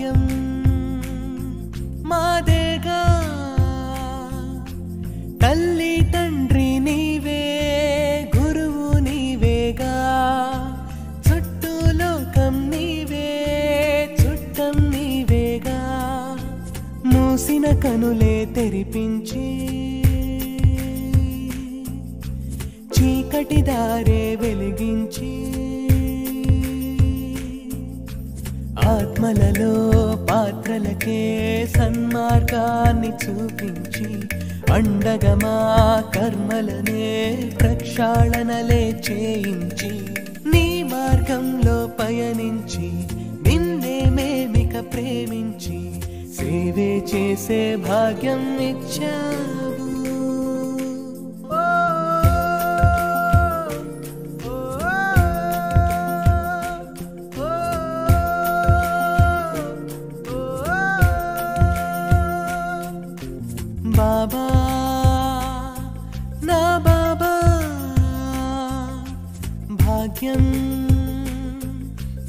భాగ్యం మాదేగా తల్లి తండ్రి నీవే గురువు నీవేగా చుట్టూ లోకం నీవే చుట్టం నీవేగా మూసిన కనులే తెరిపించి చీకటి దారే వెలిగించి ఆత్మలలో పాత్రలకే సన్మార్గాన్ని చూపించి అండగా మా కర్మలనే ప్రక్షాళనలే చేయించి నీ మార్గంలో పయనించి నిన్నే మేమిక ప్రేమించి సేవే చేసే భాగ్యం ఇచ్చావు. బాబా నా బాబా భాగ్యం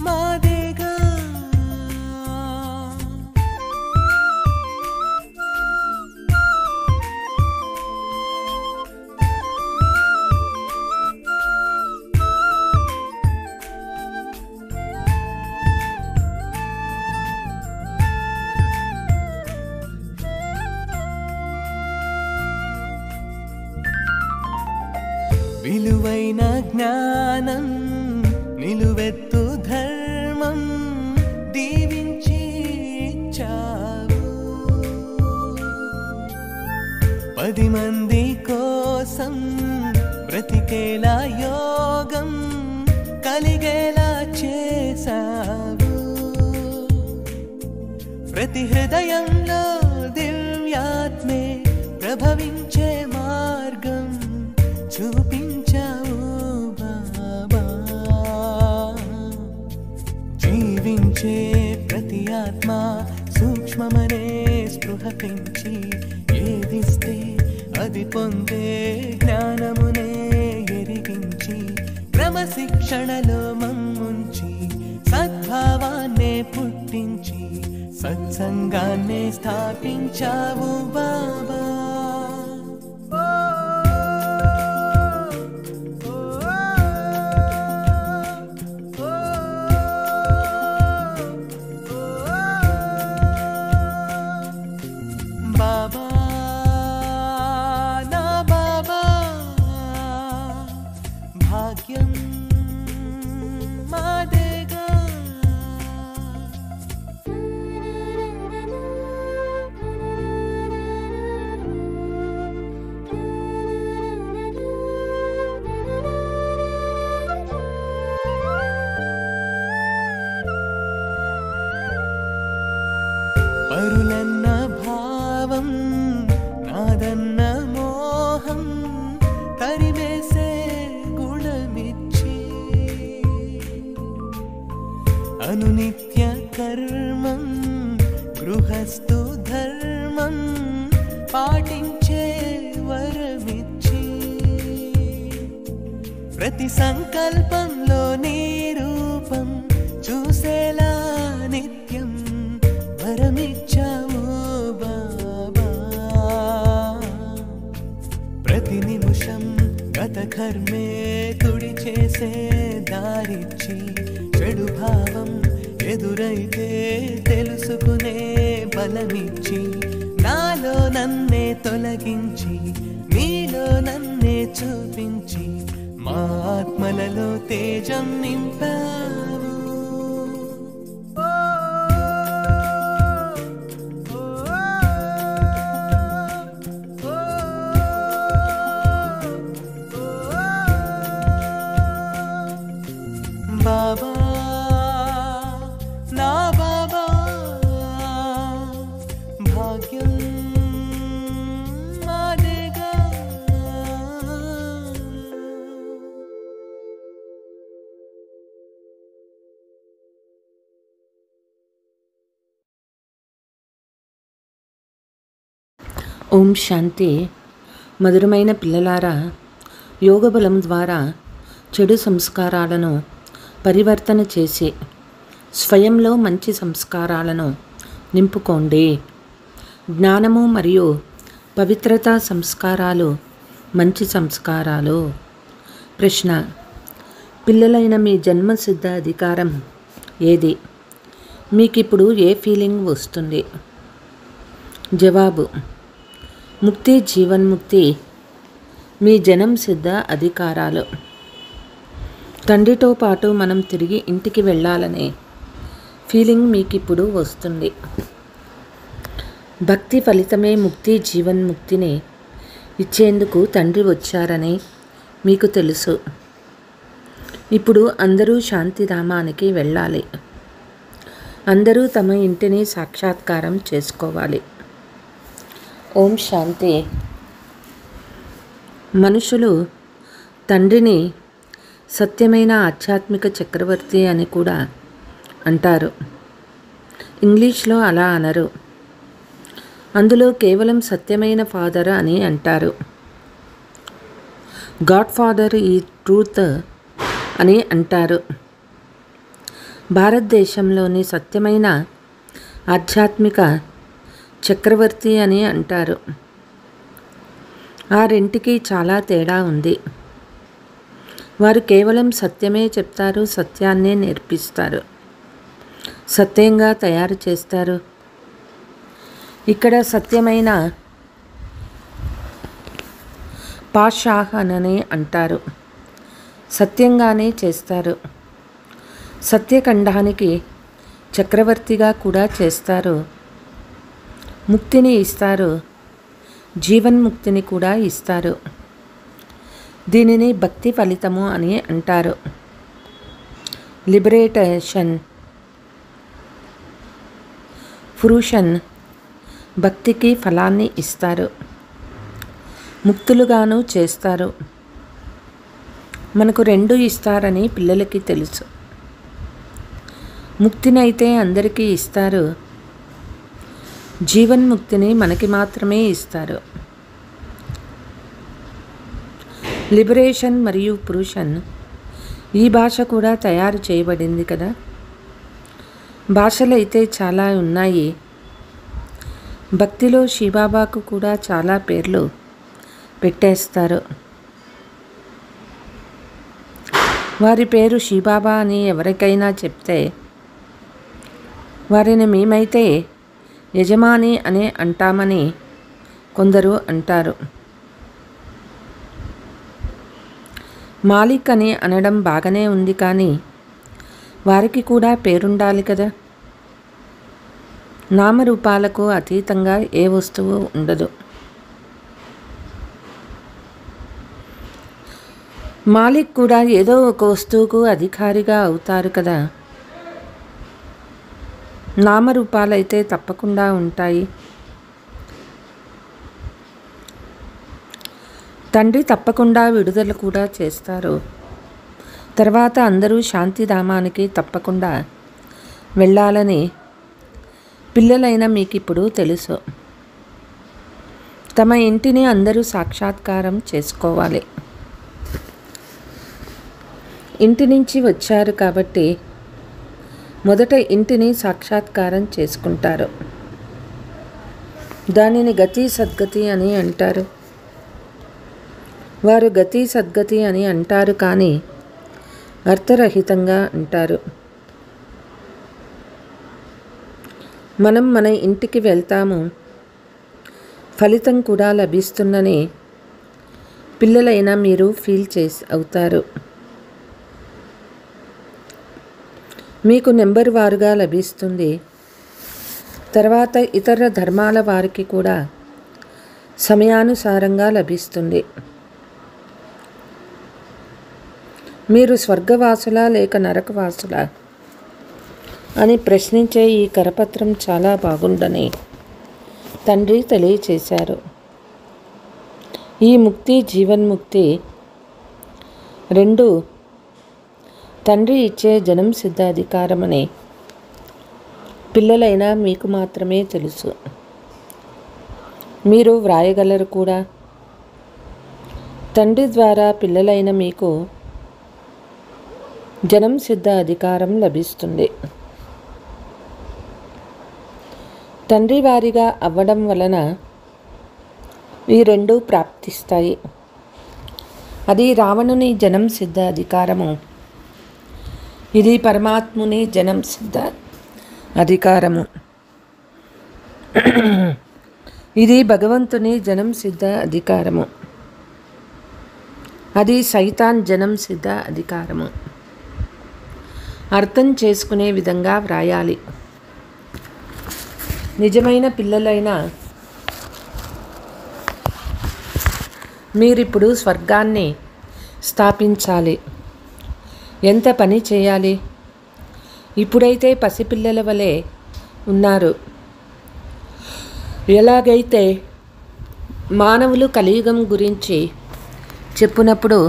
మాదేగా విలువైన జ్ఞానం నిలువెత్తు ధర్మం దీవించి ఇచ్చావు 10 మంది కోసం బ్రతికేలా యోగం కలిగేలా చేసావు. ప్రతి హృదయంలో దివ్యాత్మే ప్రభవించే మార్గం చూపించావు బాబా. జీవించే ప్రతి ఆత్మ సూక్ష్మమనే స్పృహ పెంచి ఏదిస్తే అది పొందే జ్ఞానమునే ఎరిగించి క్రమశిక్షణలో మమ్ముంచి సద్భావాన్నే పుట్టించి సత్సంగాన్నే స్థాపించావు బాబా. బాబా నా బాబా భాగ్యం మాదేగా పరులన్న భావం నాదన్న మోహం తరివేసే గుణమిచ్చి అనునిత్య కర్మం గృహస్థు ధర్మం పాటించే వరమిచ్చి ప్రతి సంకల్పంలో నీ రూపం చూసేలా నిత్యం వరమిచ్చావు బాబా. ప్రతి నిమిషం గత కర్మే తుడి చేసే దారిచ్చి చెడు భావం ఎదురైతే తెలుసుకునే బలమిచ్చి నాలో నన్నే తొలగించి నీలో నన్నే చూపించి మా ఆత్మలలో తేజం నింపావు. బాబా నా బాబా భాగ్యం మాదేగా. ఓం శాంతి. మధురమైన పిల్లలారా, యోగబలం ద్వారా చెడు సంస్కారాలను పరివర్తన చేసి స్వయంలో మంచి సంస్కారాలను నింపుకోండి. జ్ఞానము మరియు పవిత్రత సంస్కారాలు మంచి సంస్కారాలు. ప్రశ్న: పిల్లలైన మీ జన్మసిద్ధ అధికారం ఏది? మీకిప్పుడు ఏ ఫీలింగ్ వస్తుంది? జవాబు: ముక్తి, జీవన్ముక్తి మీ జనం సిద్ధ అధికారాలు. తండ్రితో పాటు మనం తిరిగి ఇంటికి వెళ్ళాలనే ఫీలింగ్ మీకిప్పుడు వస్తుంది. భక్తి ఫలితమే ముక్తి, జీవన్ముక్తిని ఇచ్చేందుకు తండ్రి వచ్చారని మీకు తెలుసు. ఇప్పుడు అందరూ శాంతిధామానికి వెళ్ళాలి. అందరూ తమ ఇంటిని సాక్షాత్కారం చేసుకోవాలి. ఓం శాంతి. మనుషులు తండ్రిని సత్యమైన ఆధ్యాత్మిక చక్రవర్తి అని కూడా అంటారు. ఇంగ్లీష్లో అలా అనరు. అందులో కేవలం సత్యమైన ఫాదర్ అని అంటారు. గాడ్ ఫాదర్ ఈ ట్రూత్ అని అంటారు. భారతదేశంలోని సత్యమైన ఆధ్యాత్మిక చక్రవర్తి అని అంటారు. ఆ రెంటికి చాలా తేడా ఉంది. వారు కేవలం సత్యమే చెప్తారు, సత్యాన్నే నేర్పిస్తారు, సత్యంగా తయారు చేస్తారు. ఇక్కడ సత్యమైన పాషాహ్ అని అంటారు. సత్యంగానే చేస్తారు. సత్యఖండానికి చక్రవర్తిగా కూడా చేస్తారు. ముక్తిని ఇస్తారు, జీవన్ముక్తిని కూడా ఇస్తారు. దీనిని భక్తి ఫలితము అని అంటారు. లిబరేషన్, ఫ్రూషన్ భక్తికి ఫలాన్ని ఇస్తారు, ముక్తులుగాను చేస్తారు. మనకు రెండు ఇస్తారని పిల్లలకి తెలుసు. ముక్తినైతే అందరికీ ఇస్తారు, జీవన్ముక్తిని మనకి మాత్రమే ఇస్తారు. లిబరేషన్ మరియు పురుషన్ ఈ భాష కూడా తయారు చేయబడింది కదా. భాషలు అయితే చాలా ఉన్నాయి. భక్తిలో శివబాబాకు కూడా చాలా పేర్లు పెట్టేస్తారు. వారి పేరు శివబాబా అని ఎవరికైనా చెప్తే వారిని మేమైతే యజమాని అని అంటామని కొందరు అంటారు. మాలిక్ అని అనడం బాగానే ఉంది, కానీ వారికి కూడా పేరుండాలి కదా. నామరూపాలకు అతీతంగా ఏ వస్తువు ఉండదు. మాలిక్ కూడా ఏదో ఒక వస్తువుకు అధికారిగా అవుతారు కదా. నామరూపాలైతే తప్పకుండా ఉంటాయి. తండ్రి తప్పకుండా విడుదల కూడా చేస్తారు. తర్వాత అందరూ శాంతిధామానికి తప్పకుండా వెళ్ళాలని పిల్లలైన మీకిప్పుడు తెలుసు. తమ ఇంటిని అందరూ సాక్షాత్కారం చేసుకోవాలి. ఇంటి నుంచి వచ్చారు కాబట్టి మొదట ఇంటిని సాక్షాత్కారం చేసుకుంటారు. దానిని గతి సద్గతి అని అంటారు. వారు గతి సద్గతి అని అంటారు, కానీ అర్థరహితంగా అంటారు. మనం మన ఇంటికి వెళ్తాము, ఫలితం కూడా లభిస్తుందని పిల్లలైన మీరు ఫీల్ అవుతారు. మీకు నెంబర్ వారుగా లభిస్తుంది. తర్వాత ఇతర ధర్మాల వారికి కూడా సమయానుసారంగా లభిస్తుంది. మీరు స్వర్గవాసులా లేక నరకవాసులా అని ప్రశ్నించే ఈ కరపత్రం చాలా బాగుందని తండ్రి తెలియచేశారు. ఈ ముక్తి, జీవన్ముక్తి రెండు తండ్రి ఇచ్చే జనం సిద్ధ అధికారమని పిల్లలైనా మీకు మాత్రమే తెలుసు. మీరు వ్రాయగలరు కూడా. తండ్రి ద్వారా పిల్లలైన మీకు జనం సిద్ధ అధికారం లభిస్తుంది. తండ్రి వారిగా అవ్వడం వలన ఈ రెండూ ప్రాప్తిస్తాయి. అది రావణుని జనం సిద్ధ అధికారము, ఇది పరమాత్ముని జనం సిద్ధ అధికారము. ఇది భగవంతుని జనం సిద్ధ అధికారము, అది సైతాన్ జనం సిద్ధ అధికారము. అర్థం చేసుకునే విధంగా వ్రాయాలి. నిజమైన పిల్లలైన మీరిప్పుడు స్వర్గాన్ని స్థాపించాలి. ఎంత పని చేయాలి? ఇప్పుడైతే పసిపిల్లల వలె ఉన్నారు. ఎలాగైతే మానవులు కలియుగం గురించి చెప్పినప్పుడు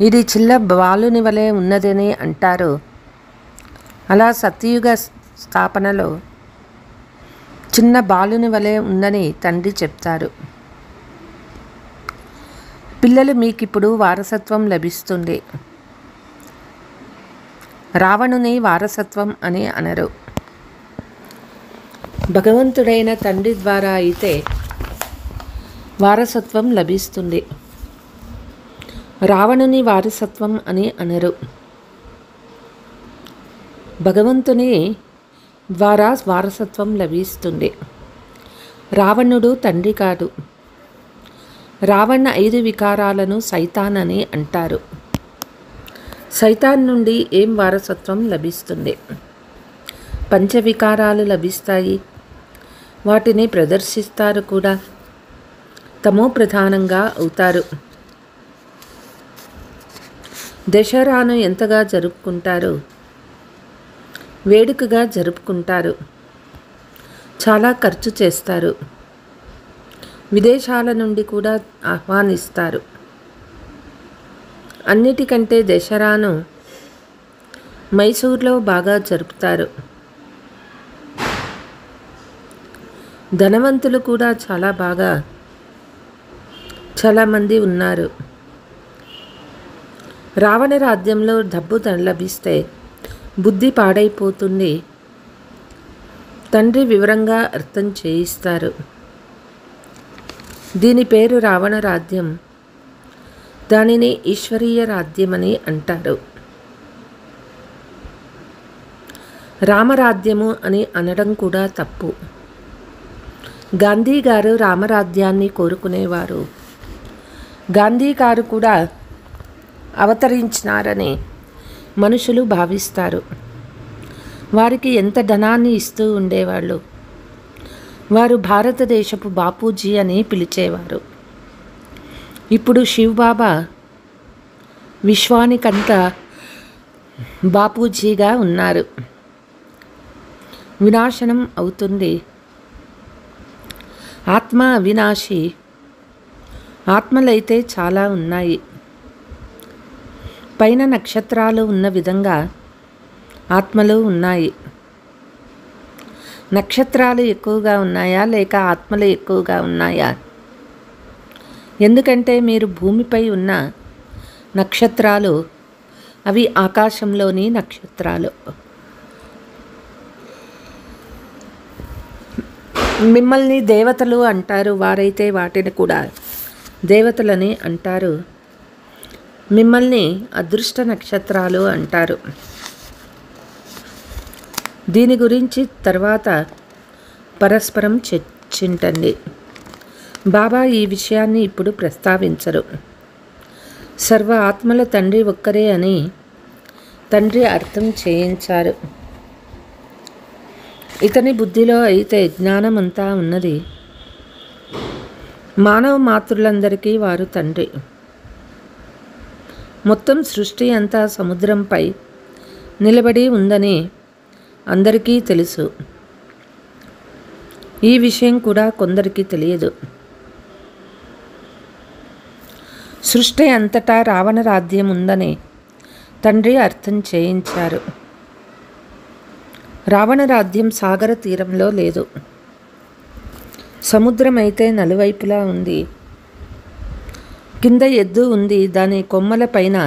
ఇది చిన్న బాలుని వలె ఉన్నదని అంటారు, అలా సత్యయుగ స్థాపనలో చిన్న బాలుని వలె ఉందని తండ్రి చెప్తారు. పిల్లలు మీకిప్పుడు వారసత్వం లభిస్తుంది. రావణుని వారసత్వం అని అనరు. భగవంతుడైన తండ్రి ద్వారా అయితే వారసత్వం లభిస్తుంది. రావణుని వారసత్వం అని అనరు. భగవంతుని ద్వారా వారసత్వం లభిస్తుంది. రావణుడు తండ్రి కాదు. రావణ 5 వికారాలను సైతాన్ అని అంటారు. సైతాన్ నుండి ఏం వారసత్వం లభిస్తుంది? పంచవికారాలు లభిస్తాయి. వాటిని ప్రదర్శిస్తారు కూడా. తమో ప్రధానంగా అవుతారు. దసరాను ఎంతగా జరుపుకుంటారు? వేడుకగా జరుపుకుంటారు. చాలా ఖర్చు చేస్తారు. విదేశాల నుండి కూడా ఆహ్వానిస్తారు. అన్నిటికంటే దసరాను మైసూర్లో బాగా జరుపుతారు. ధనవంతులు కూడా చాలామంది ఉన్నారు. రావణ రాజ్యంలో డబ్బు లభిస్తే బుద్ధి పాడైపోతుంది. తండ్రి వివరంగా అర్థం చేయిస్తారు. దీని పేరు రావణ రాజ్యం. దానిని ఈశ్వరీయ రాజ్యమని అంటారు. రామరాజ్యము అని అనడం కూడా తప్పు. గాంధీ గారు రామరాజ్యాన్ని కోరుకునేవారు. గాంధీ గారు కూడా అవతరించినారని మనుషులు భావిస్తారు. వారికి ఎంత ధనాన్ని ఇస్తూ ఉండేవాళ్ళు. వారు భారతదేశపు బాపూజీ అని పిలిచేవారు. ఇప్పుడు శివబాబా విశ్వానికంతా బాపూజీగా ఉన్నారు. వినాశనం అవుతుంది. ఆత్మ అవినాశి. ఆత్మలైతే చాలా ఉన్నాయి. పైన నక్షత్రాలు ఉన్న విధంగా ఆత్మలు ఉన్నాయి. నక్షత్రాలు ఎక్కువగా ఉన్నాయా లేక ఆత్మలు ఎక్కువగా ఉన్నాయా? ఎందుకంటే మీరు భూమిపై ఉన్న నక్షత్రాలు, అవి ఆకాశంలోని నక్షత్రాలు. మిమ్మల్ని దేవతలు అంటారు. వారైతే వాటిని కూడా దేవతలని అంటారు. మిమ్మల్ని అదృష్ట నక్షత్రాలు అంటారు. దీని గురించి తర్వాత పరస్పరం చర్చించండి. బాబా ఈ విషయాన్ని ఇప్పుడు ప్రస్తావించరు. సర్వ ఆత్మల తండ్రి ఒక్కరే అని తండ్రి అర్థం చేయించారు. ఇతని బుద్ధిలో అయితే జ్ఞానమంతా ఉన్నది. మానవ మాతృలందరికీ వారు తండ్రి. మొత్తం సృష్టి అంతా సముద్రంపై నిలబడి ఉందని అందరికీ తెలుసు. ఈ విషయం కూడా కొందరికి తెలియదు. సృష్టి అంతటా రావణ రాజ్యం ఉందని తండ్రి అర్థం చేయించారు. రావణ రాజ్యం సాగర తీరంలో లేదు. సముద్రం అయితే నలువైపులా ఉంది. కింద ఎద్దు ఉంది. దాని కొమ్మల పైన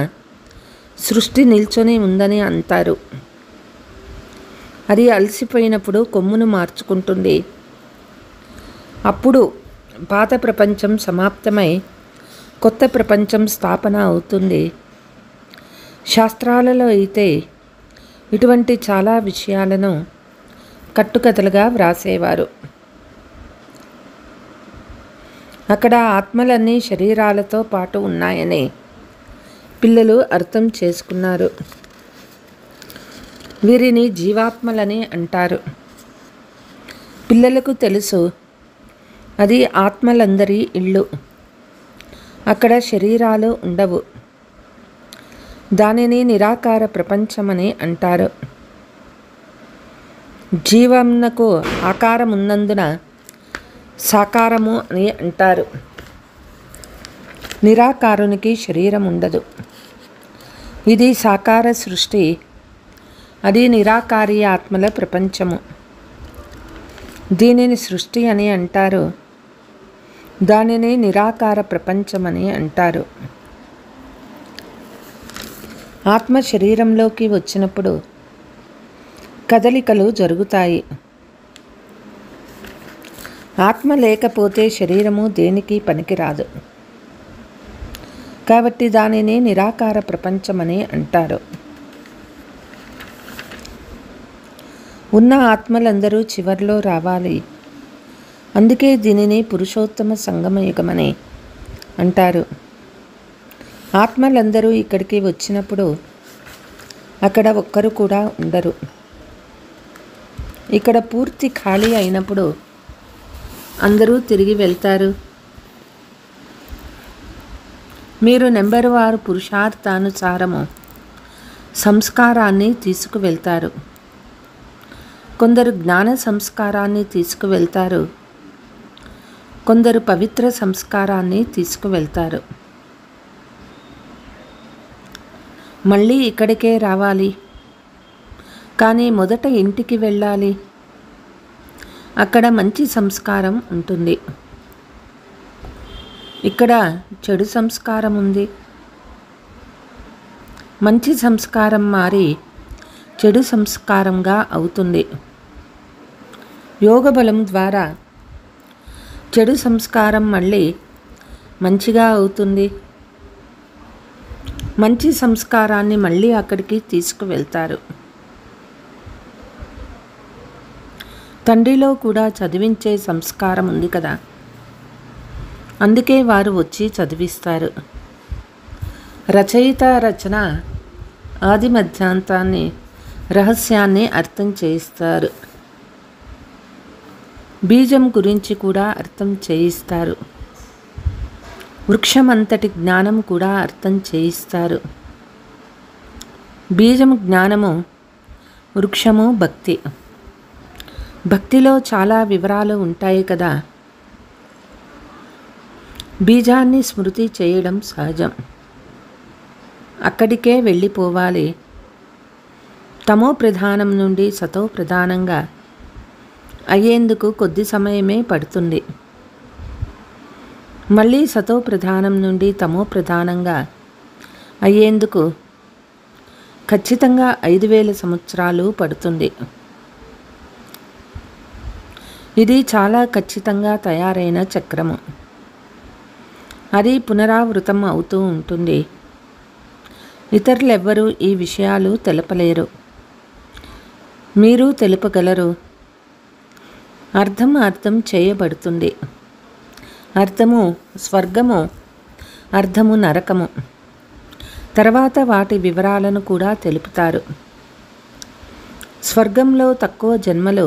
సృష్టి నిల్చొని ఉందని అంటారు. అది అలసిపోయినప్పుడు కొమ్మును మార్చుకుంటుంది. అప్పుడు పాత ప్రపంచం సమాప్తమై కొత్త ప్రపంచం స్థాపన అవుతుంది. శాస్త్రాలలో అయితే ఇటువంటి చాలా విషయాలను కట్టుకథలుగా వ్రాసేవారు. అక్కడ ఆత్మలన్నీ శరీరాలతో పాటు ఉన్నాయని పిల్లలు అర్థం చేసుకున్నారు. వీరిని జీవాత్మలని అంటారు. పిల్లలకు తెలుసు అది ఆత్మలందరి ఇళ్ళు, అక్కడ శరీరాలు ఉండవు. దానిని నిరాకార ప్రపంచమని అంటారు. జీవమునకు ఆకారం ఉన్నందున సాకారము అని అంటారు. నిరాకారునికి శరీరం ఉండదు. ఇది సాకార సృష్టి, అది నిరాకారి ఆత్మల ప్రపంచము. దీనిని సృష్టి అని అంటారు, దానిని నిరాకార ప్రపంచమని అంటారు. ఆత్మ శరీరంలోకి వచ్చినప్పుడు కదలికలు జరుగుతాయి. ఆత్మ లేకపోతే శరీరము దేనికి పనికిరాదు. కాబట్టి దానిని నిరాకార ప్రపంచమని అంటారు. ఉన్న ఆత్మలందరూ చివర్లో రావాలి. అందుకే దీనిని పురుషోత్తమ సంగమయుగమని అంటారు. ఆత్మలందరూ ఇక్కడికి వచ్చినప్పుడు అక్కడ ఒక్కరు కూడా ఉండరు. ఇక్కడ పూర్తి ఖాళీ అయినప్పుడు అందరూ తిరిగి వెళ్తారు. మీరు నెంబరువారు పురుషార్థానుసారము సంస్కారాన్ని తీసుకువెళ్తారు. కొందరు జ్ఞాన సంస్కారాన్ని తీసుకువెళ్తారు, కొందరు పవిత్ర సంస్కారాన్ని తీసుకువెళ్తారు. మళ్ళీ ఇక్కడికే రావాలి, కానీ మొదట ఇంటికి వెళ్ళాలి. అక్కడ మంచి సంస్కారం ఉంటుంది. ఇక్కడ చెడు సంస్కారం ఉంది. మంచి సంస్కారం మారి చెడు సంస్కారంగా అవుతుంది. యోగ బలం ద్వారా చెడు సంస్కారం మళ్ళీ మంచిగా అవుతుంది. మంచి సంస్కారాన్ని మళ్ళీ అక్కడికి తీసుకువెళ్తారు. తండ్రిలో కూడా చదివించే సంస్కారం ఉంది కదా, అందుకే వారు వచ్చి చదివిస్తారు. రచయిత రచన ఆది మధ్యాంతాన్ని రహస్యాన్ని అర్థం చేయిస్తారు. బీజం గురించి కూడా అర్థం చేయిస్తారు. వృక్షమంతటి జ్ఞానం కూడా అర్థం చేయిస్తారు. బీజము జ్ఞానము, వృక్షము భక్తి. భక్తిలో చాలా వివరాలు ఉంటాయి కదా. బీజాన్ని స్మృతి చేయడం సహజం. అక్కడికే వెళ్ళిపోవాలి. తమో ప్రధానం నుండి సతో ప్రధానంగా అయ్యేందుకు కొద్ది సమయమే పడుతుంది. మళ్ళీ సతో ప్రధానం నుండి తమో ప్రధానంగా అయ్యేందుకు ఖచ్చితంగా 5000 సంవత్సరాలు పడుతుంది. ఇది చాలా ఖచ్చితంగా తయారైన చక్రము. అది పునరావృతం అవుతూ ఉంటుంది. ఇతరులెవ్వరూ ఈ విషయాలు తెలపలేరు. మీరు తెలుపగలరు. అర్థం చేయబడుతుంది. అర్థము స్వర్గము, అర్థము నరకము. తర్వాత వాటి వివరాలను కూడా తెలుపుతారు. స్వర్గంలో తక్కువ జన్మలు,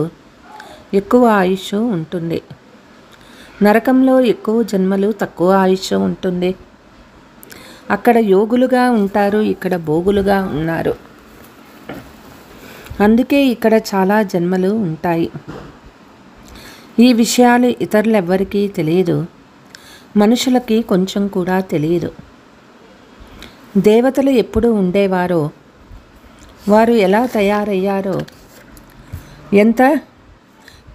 ఎక్కువ ఆయుష్ ఉంటుంది. నరకంలో ఎక్కువ జన్మలు, తక్కువ ఆయుష్ ఉంటుంది. అక్కడ యోగులుగా ఉంటారు, ఇక్కడ భోగులుగా ఉన్నారు. అందుకే ఇక్కడ చాలా జన్మలు ఉంటాయి. ఈ విషయాలు ఇతరులెవ్వరికీ తెలియదు. మనుషులకి కొంచెం కూడా తెలియదు. దేవతలు ఎప్పుడు ఉండేవారో, వారు ఎలా తయారయ్యారో, ఎంత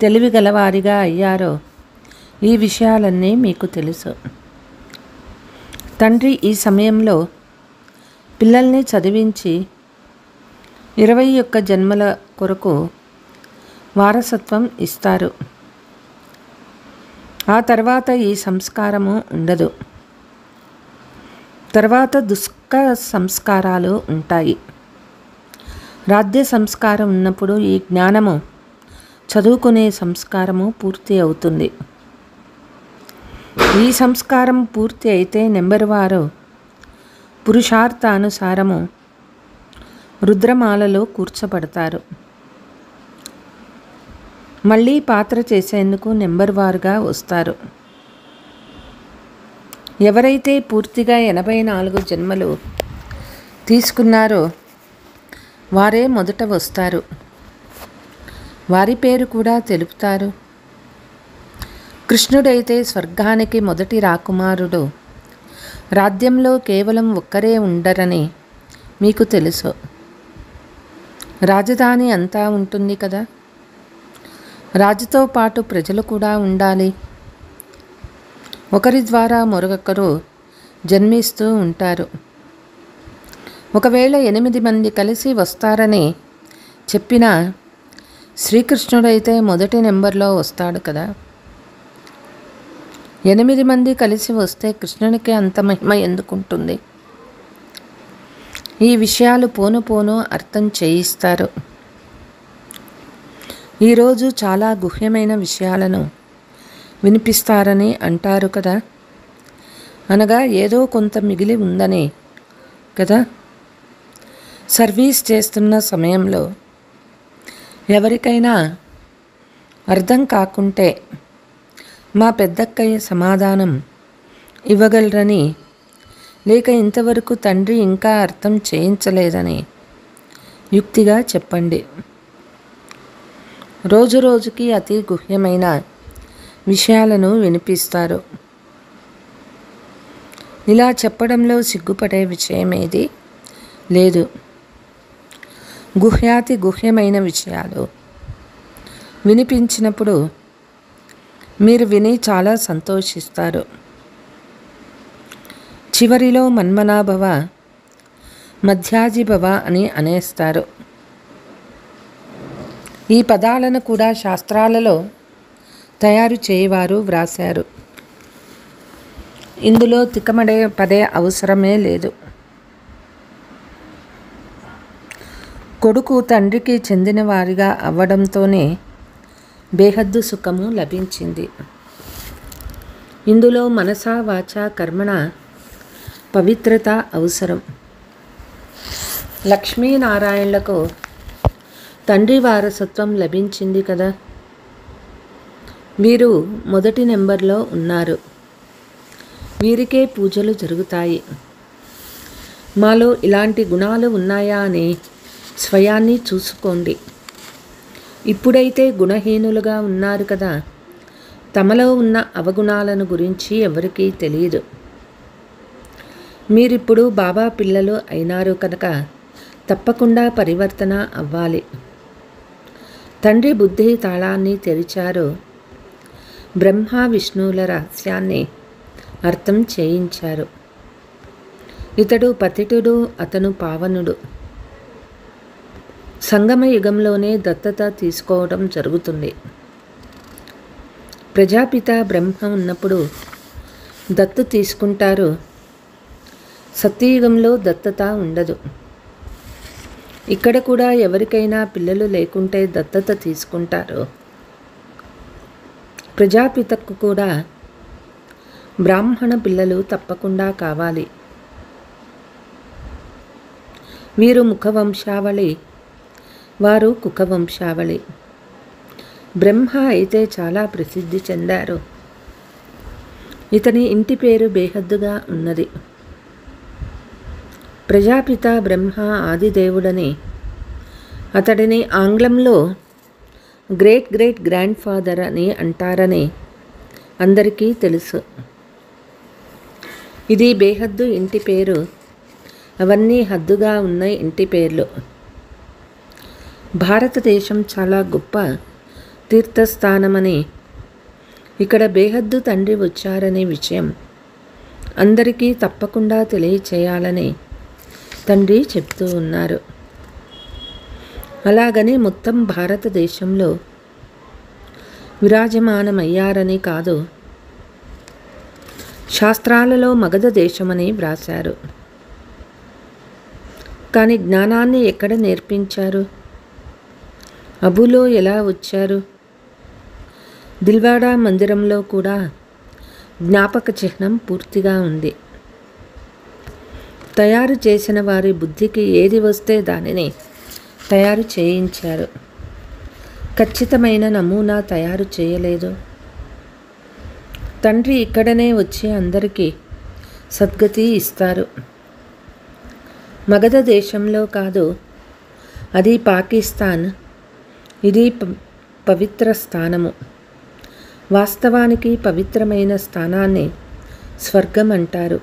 తెలివిగలవారిగా అయ్యారో ఈ విషయాలన్నీ మీకు తెలుసు. తండ్రి ఈ సమయంలో పిల్లల్ని చదివించి 21 జన్మల కొరకు వారసత్వం ఇస్తారు. ఆ తర్వాత ఈ సంస్కారము ఉండదు. తర్వాత దుష్క సంస్కారాలు ఉంటాయి. రాజ్య సంస్కారం ఉన్నప్పుడు ఈ జ్ఞానము, చదువుకునే సంస్కారము పూర్తి అవుతుంది. ఈ సంస్కారం పూర్తి అయితే నెంబర్ వారు పురుషార్థానుసారము రుద్రమాలలో కూర్చబడతారు. మళ్ళీ పాత్ర చేసేందుకు నెంబర్ వారుగా వస్తారు. ఎవరైతే పూర్తిగా 84 జన్మలు తీసుకున్నారో వారే మొదట వస్తారు. వారి పేరు కూడా తెలుపుతారు. కృష్ణుడైతే స్వర్గానికి మొదటి రాకుమారుడు. రాజ్యంలో కేవలం ఒక్కరే ఉండరని మీకు తెలుసు. రాజధాని అంతా ఉంటుంది కదా. రాజుతో పాటు ప్రజలు కూడా ఉండాలి. ఒకరి ద్వారా మరొకరు జన్మిస్తూ ఉంటారు. ఒకవేళ 8 మంది కలిసి వస్తారని చెప్పినా శ్రీకృష్ణుడైతే మొదటి నెంబర్లో వస్తాడు కదా. 8 మంది కలిసి వస్తే కృష్ణునికి అంత మహిమ ఎందుకుంటుంది? ఈ విషయాలు పోను పోను అర్థం చేయిస్తారు. ఈరోజు చాలా గుహ్యమైన విషయాలను వినిపిస్తారని అంటారు కదా. అనగా ఏదో కొంత మిగిలి ఉందని కదా. సర్వీస్ చేస్తున్న సమయంలో ఎవరికైనా అర్థం కాకుంటే మా పెద్దక్కయ్య సమాధానం ఇవ్వగలరని, లేక ఇంతవరకు తండ్రి ఇంకా అర్థం చేయించలేదని యుక్తిగా చెప్పండి. రోజు రోజుకి అతి గుహ్యమైన విషయాలను వినిపిస్తారు. ఇలా చెప్పడంలో సిగ్గుపడే విషయమేది లేదు. గుహ్యాతి గుహ్యమైన విషయాలు వినిపించినప్పుడు మీరు విని చాలా సంతోషిస్తారు. చివరిలో మన్మనాభవ, మధ్యాజిభవ అని అనేస్తారు. ఈ పదాలను కూడా శాస్త్రాలలో తయారు చేయవారు వ్రాశారు. ఇందులో తికమడే పడే అవసరమే లేదు. కొడుకు తండ్రికి చెందిన వారిగా అవ్వడంతోనే బేహద్దు సుఖము లభించింది. ఇందులో మనసా వాచా కర్మణ పవిత్రత అవసరం. లక్ష్మీనారాయణలకు తండ్రి వారసత్వం లభించింది కదా. వీరు మొదటి నెంబర్లో ఉన్నారు. వీరికే పూజలు జరుగుతాయి. మాలో ఇలాంటి గుణాలు ఉన్నాయా అని స్వయాన్ని చూసుకోండి. ఇప్పుడైతే గుణహీనులుగా ఉన్నారు కదా. తమలో ఉన్న అవగుణాలను గురించి ఎవరికీ తెలియదు. మీరిప్పుడు బాబా పిల్లలు అయినారు కనుక తప్పకుండా పరివర్తన అవ్వాలి. తండ్రి బుద్ధి తాళాన్ని తెరిచారు. బ్రహ్మ విష్ణువుల రహస్యాన్ని అర్థం చేయించారు. ఇతడు పతితుడు, అతను పావనుడు. సంగమ యుగంలోనే దత్తత తీసుకోవడం జరుగుతుంది. ప్రజాపిత బ్రహ్మ ఉన్నప్పుడు దత్తు తీసుకుంటారు. సత్యయుగంలో దత్తత ఉండదు. ఇక్కడ కూడా ఎవరికైనా పిల్లలు లేకుంటే దత్తత తీసుకుంటారు. ప్రజాపితకు కూడా బ్రాహ్మణ పిల్లలు తప్పకుండా కావాలి. వీరు ముఖవంశావళి, వారు కుకవంశావళి. బ్రహ్మ అయితే చాలా ప్రసిద్ధి చెందారు. ఇతని ఇంటి పేరు బేహద్దుగా ఉన్నది. ప్రజాపిత బ్రహ్మ ఆదిదేవుడని, అతడిని ఆంగ్లంలో గ్రేట్ గ్రేట్ గ్రాండ్ ఫాదర్ అని అంటారని అందరికీ తెలుసు. ఇది బేహద్దు ఇంటి పేరు. అవన్నీ హద్దుగా ఉన్న ఇంటి పేర్లు. భారతదేశం చాలా గొప్ప తీర్థస్థానమని, ఇక్కడ బేహద్దు తండ్రి వచ్చారనే విషయం అందరికీ తప్పకుండా తెలియచేయాలని తండ్రి చెప్తూ ఉన్నారు. అలాగని మొత్తం భారతదేశంలో విరాజమానమయ్యారని కాదు, శాస్త్రాలలో మగధ దేశమని వ్రాశారు. కానీ జ్ఞానాన్ని ఎక్కడ నేర్పించారు? అబులో ఎలా వచ్చారు? దిల్వాడా మందిరంలో కూడా జ్ఞాపక చిహ్నం పూర్తిగా ఉంది. తయారు చేసిన వారి బుద్ధికి ఏది వస్తే దానిని తయారు చేయించారు. ఖచ్చితమైన నమూనా తయారు చేయలేదు. తండ్రి ఇక్కడనే వచ్చి అందరికీ సద్గతి ఇస్తారు. మగధ దేశంలో కాదు, అది పాకిస్తాన్, ఇది పవిత్ర స్థానము. వాస్తవానికి పవిత్రమైన స్థానాన్ని స్వర్గం అంటారు.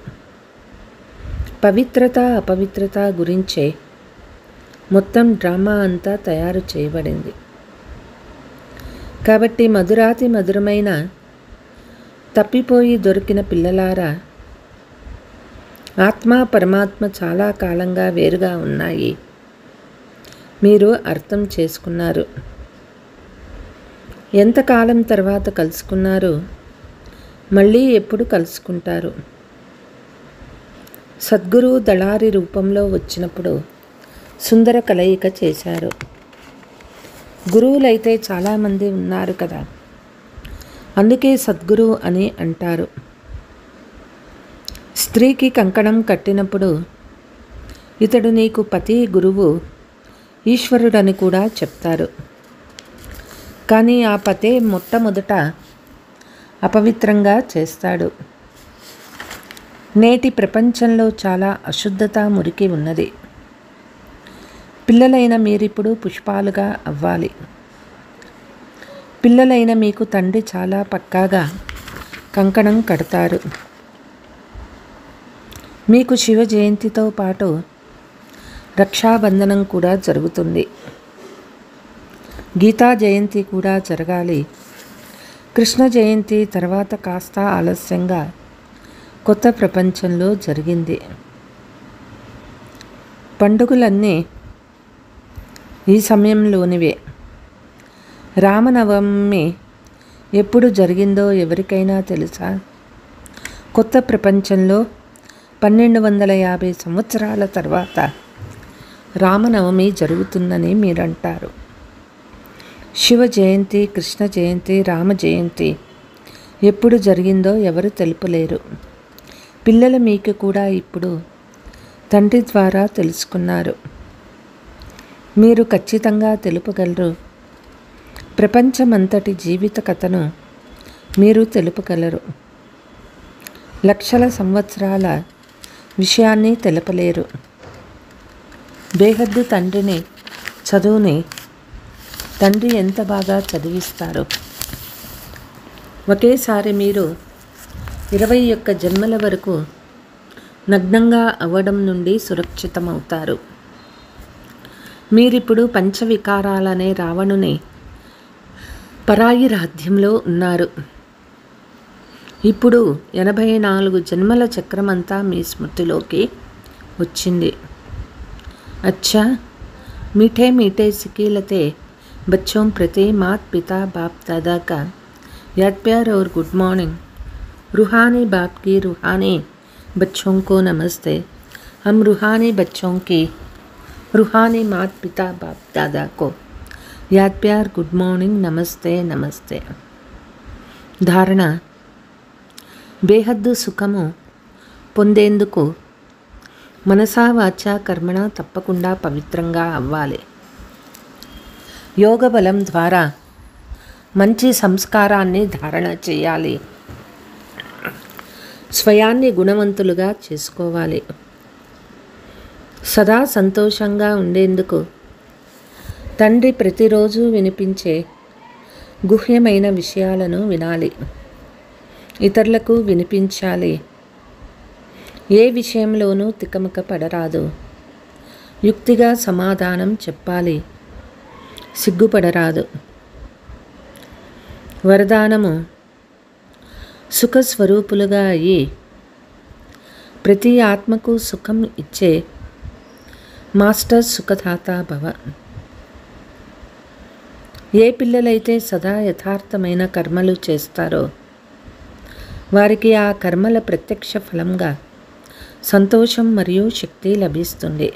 పవిత్రత అపవిత్రత గురించే మొత్తం డ్రామా అంతా తయారు చేయబడింది. కాబట్టి మధురాతి మధురమైన తప్పిపోయి దొరికిన పిల్లలారా, ఆత్మ పరమాత్మ చాలా కాలంగా వేరుగా ఉన్నాయి. మీరు అర్థం చేసుకున్నారు. ఎంతకాలం తర్వాత కలుసుకున్నారు? మళ్ళీ ఎప్పుడు కలుసుకుంటారు? సద్గురు దళారి రూపంలో వచ్చినప్పుడు సుందర కలయిక చేశారు. గురువులైతే చాలామంది ఉన్నారు కదా, అందుకే సద్గురు అని అంటారు. స్త్రీకి కంకణం కట్టినప్పుడు ఇతడు నీకు పతి, గురువు, ఈశ్వరుడని కూడా చెప్తారు. కానీ ఆ పతే మొట్టమొదట అపవిత్రంగా చేస్తాడు. నేటి ప్రపంచంలో చాలా అశుద్ధత, మురికి ఉన్నది. పిల్లలైన మీరిప్పుడు పుష్పాలుగా అవ్వాలి. పిల్లలైన మీకు తండ్రి చాలా పక్కాగా కంకణం కడతారు. మీకు శివ జయంతితో పాటు రక్షాబంధనం కూడా జరుగుతుంది. గీతా జయంతి కూడా జరగాలి. కృష్ణ జయంతి తర్వాత కాస్త ఆలస్యంగా కొత్త ప్రపంచంలో జరిగింది. పండుగలన్నీ ఈ సమయంలోనివే. రామనవమి ఎప్పుడు జరిగిందో ఎవరికైనా తెలుసా? కొత్త ప్రపంచంలో 1250 సంవత్సరాల తర్వాత రామనవమి జరుగుతుందని మీరంటారు. శివ జయంతి, కృష్ణ జయంతి, రామ జయంతి ఎప్పుడు జరిగిందో ఎవరు తెలుపలేరు. పిల్లలు మీకు కూడా ఇప్పుడు తండ్రి ద్వారా తెలుసుకున్నారు. మీరు ఖచ్చితంగా తెలుపగలరు. ప్రపంచమంతటి జీవిత కథను మీరు తెలుపగలరు. లక్షల సంవత్సరాల విషయాన్ని తెలపలేరు. బేహద్దు తండ్రిని చదువుని తండ్రి ఎంత బాగా చదివిస్తారు. ఒకేసారి మీరు 21 జన్మల వరకు నగ్నంగా అవ్వడం నుండి సురక్షితమవుతారు. మీరిప్పుడు పంచవికారాలనే రావణుని పరాయి రాజ్యంలో ఉన్నారు. ఇప్పుడు 84 జన్మల చక్రమంతా మీ స్మృతిలోకి వచ్చింది. अच्छा, मीठे मीठे सिकीलते बच्चों प्रति मात पिता बाप दादा का याद प्यार और गुड मॉर्निंग. रूहानी बाप की रूहानी बच्चों को नमस्ते. हम रूहानी बच्चों की रूहानी मात पिता बाप दादा को याद प्यार गुड मॉर्निंग नमस्ते नमस्ते. ధారణ: బేహద్దు సుఖము పొందేందుకు మనసా వాచా కర్మణ తప్పకుండా పవిత్రంగా అవ్వాలి. యోగ బలం ద్వారా మంచి సంస్కారాన్ని ధారణ చేయాలి. స్వయాన్ని గుణవంతులుగా చేసుకోవాలి. సదా సంతోషంగా ఉండేందుకు తండ్రి ప్రతిరోజు వినిపించే గుహ్యమైన విషయాలను వినాలి. ఇతరులకు వినిపించాలి. ఏ విషయంలోనూ తికమక పడరాదు. యుక్తిగా సమాధానం చెప్పాలి. సిగ్గుపడరాదు. వరదానము: సుఖస్వరూపులుగా అయ్యి ప్రతి ఆత్మకు సుఖం ఇచ్చే మాస్టర్ సుఖదాత భవ. ఏ పిల్లలైతే సదా యథార్థమైన కర్మలు చేస్తారో వారికి ఆ కర్మల ప్రత్యక్ష ఫలంగా సంతోషం మరియు శక్తి లభిస్తుంది.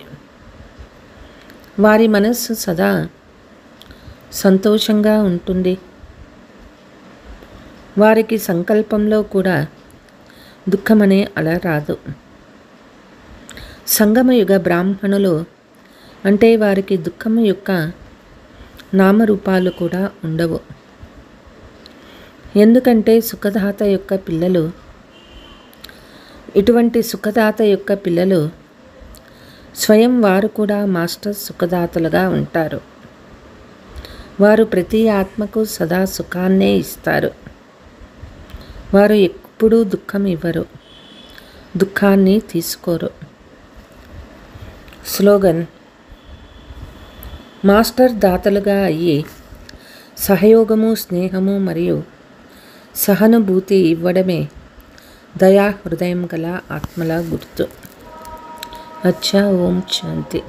వారి మనస్సు సదా సంతోషంగా ఉంటుంది. వారికి సంకల్పంలో కూడా దుఃఖమనే అల రాదు. సంగమయుగ బ్రాహ్మణులు అంటే వారికి దుఃఖము యొక్క నామరూపాలు కూడా ఉండవు. ఎందుకంటే సుఖదాత యొక్క పిల్లలు ఇటువంటి సుఖదాత యొక్క పిల్లలు స్వయం వారు కూడా మాస్టర్ సుఖదాతలుగా ఉంటారు. వారు ప్రతి ఆత్మకు సదా సుఖాన్నే ఇస్తారు. వారు ఎప్పుడూ దుఃఖం ఇవ్వరు, దుఃఖాన్ని తీసుకోరు. స్లోగన్: మాస్టర్ దాతలుగా అయ్యి సహయోగము, స్నేహము మరియు సహానుభూతి ఇవ్వడమే దయా హృదయం గల ఆత్మల గుర్తు. అచ్చా. ఓం శాంతి.